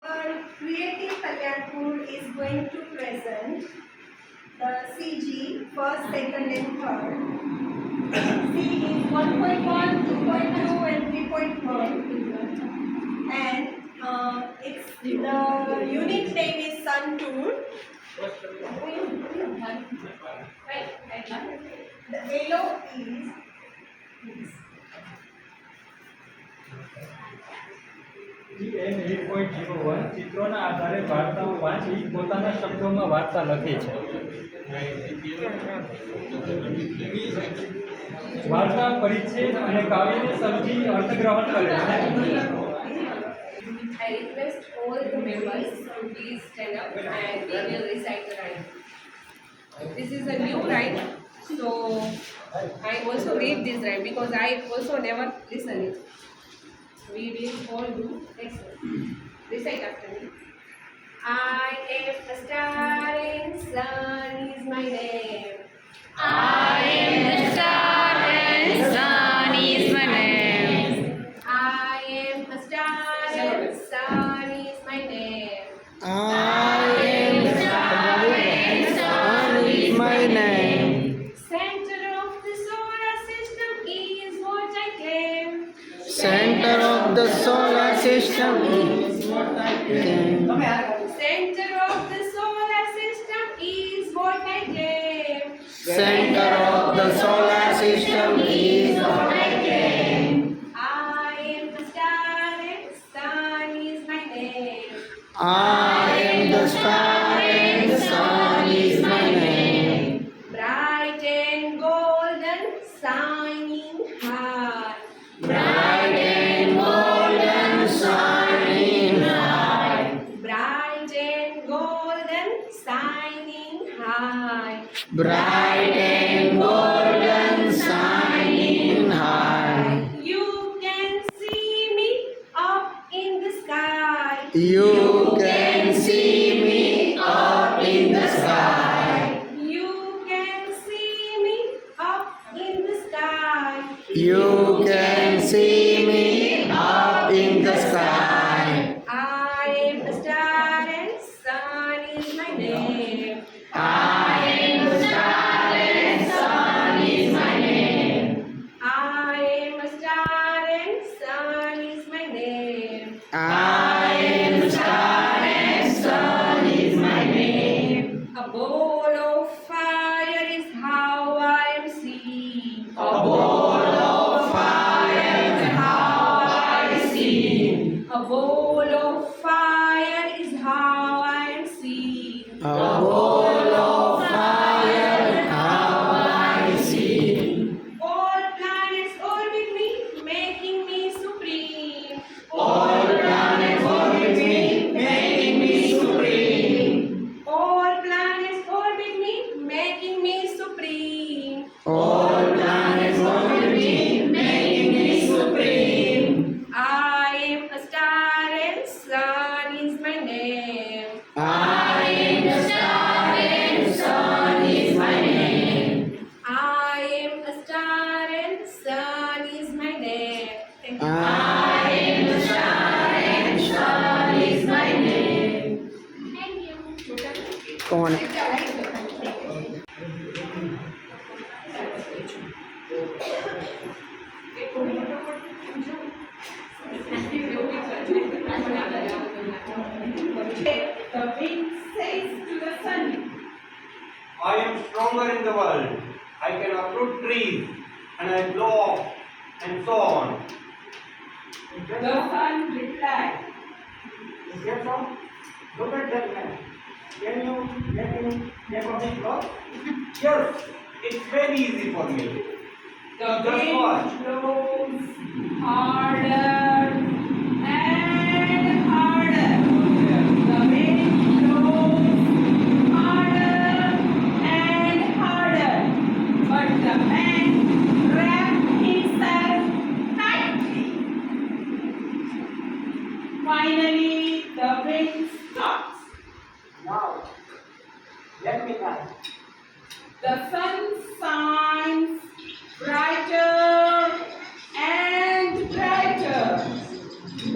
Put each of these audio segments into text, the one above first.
Creative Kalyanpur is going to present the CG first, second, and third. C is 1.1, 2.2, and 3.1, and the unit name is Sun Tool. The yellow is EN 8.01 ચિત્રોના આધારે વાર્તાઓ વાંચી પોતાના શબ્દોમાં વાર્તા લખે છે. વાર્તા પરિચ્છેદ અને કાવ્યને સમજી અર્થગ્રહણ કરે છે. I request all the members to please stand up and we will recite the rhyme. This is a new rhyme, so I also read this rhyme because I also never listen it. We will all do next one. Recite after me. I am a star and sun is my name. I am the star and sun is my name. I am a star and sun is my name. I am the star and sun is my name. Center of the solar system is what I claim. Center of the solar system is what I claim. Center of the solar system is what I claim. Center of the solar system is what I claim. I am the star and sun is my name. I am the star and sun is my name. Bright and golden, shining high. Bright and golden shining high. Bright and golden, shining high. Bright and golden shining high. You can see me up in the sky. You can see me up in the sky. You can see me up in the sky. You can see me up in the sky. I am a star and sun is my name. I am the star and sun is my name. I am a star and sun is my name. I am the star and sun is my name. A ball of fire is how I am seen. A ball of fire is how I see. A ball of fire is how I am seen. A ball of fire is how I see. All planets orbit me, making me supreme. All planets orbit me, making me supreme. All planets orbit me, making me supreme. All planets orbit me, making me supreme. I am a star and sun is my name. I am the star and sun is my name. I am a star and sun is my name. Thank you. I am the star and sun is my name. Thank you. कौन the wind says to the sun. I am stronger in the world. I can uproot trees and I blow off and so on. The sun replied. You get some? Look at that man. Can you get him get on his cloth? Yes, it's very easy for me. The Just watch. wind blows harder and harder. The wind blows harder and harder. But the man wrapped himself tightly. Finally, the wind stops. Now, let me try. The sun shines brighter and brighter.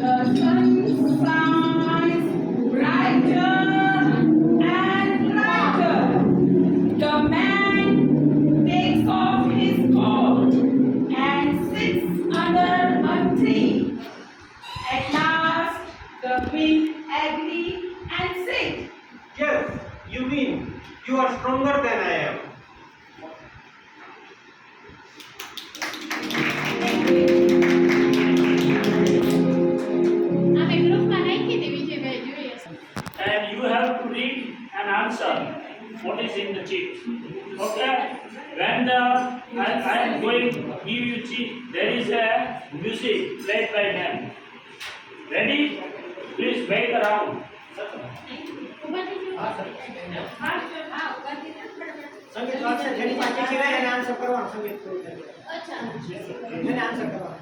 The sun shines 3. At last, the queen agree and sit. Yes, you win. You are stronger than I am. અમે ગ્રુપમાં નાખી દેવી છે મેં જોઈએ છે. And you have to read and answer what is in the sheet. Okay? When I am going to give you sheet, there is a music played by them. Ready? Please wait around. ઊભા થઈ જાઓ. સંગીત વાંચે જેની પાસે કહેવાય એને answer કરવાનો સંગીત અચ્છા એને આન્સર કરવાનો.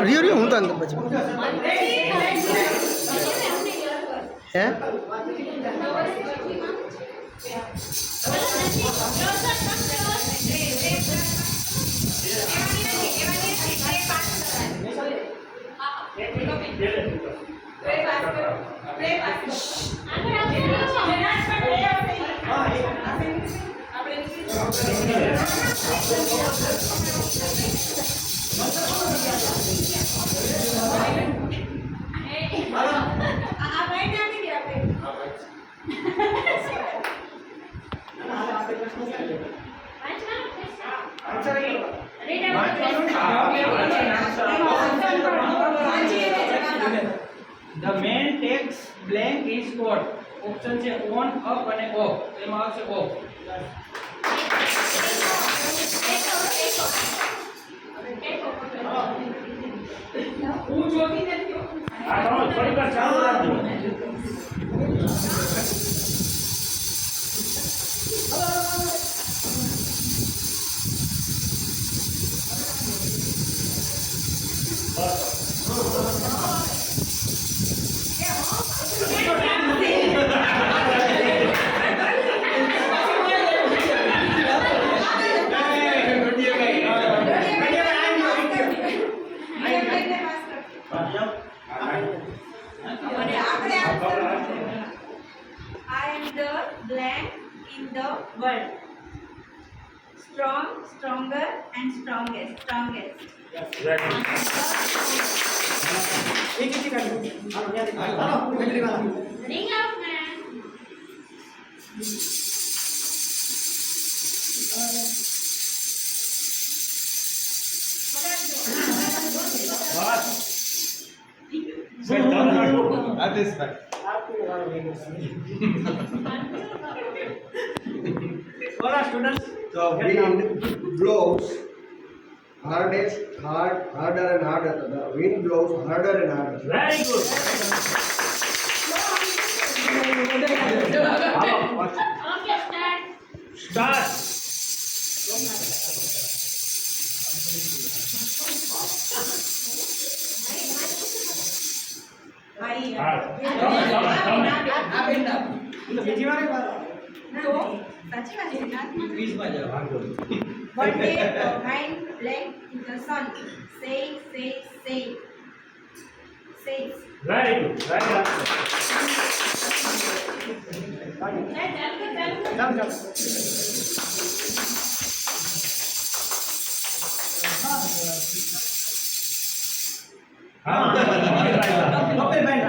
રિયો રિયો હું તો અંદર પછી હે answer A read out The man takes blank his coat. Option છે ઓન અપ અને ઓફ. એમાં આવશે ઓફ. આ તમે થોડી વાર ચાલુ રાખજો. I am the blank in the world. Strong, stronger, and strongest. Ready. એક એક કાઢો. હાલો ત્યાંથી હાલો બેટરી વાળા. રીંગ આઉટ મેન આપી વાળો ભેગો. બોલા students. The wind blows harder and harder. The wind blows harder and harder. Very good. Okay start Start. તો બીજી વાર એ વાળો. તો સાચી વાત છે ના ક્વિઝમાં જાઓ. One day the mind blank in the sun. Say. Very good. Right answer. ચાલો ચાલો. કપિલભાઈ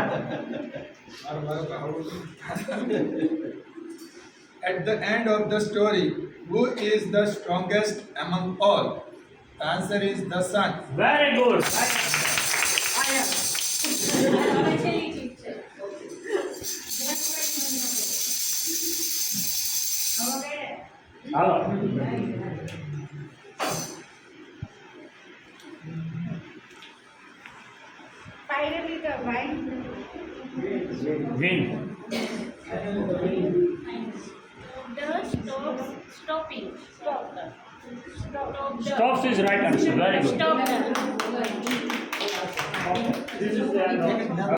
At the end of the story, who is the strongest among all? The answer is the sun. Very good. Hello. Finally the mind Win. Stopping. Stops is right answer. Very good. Stop. This is the end of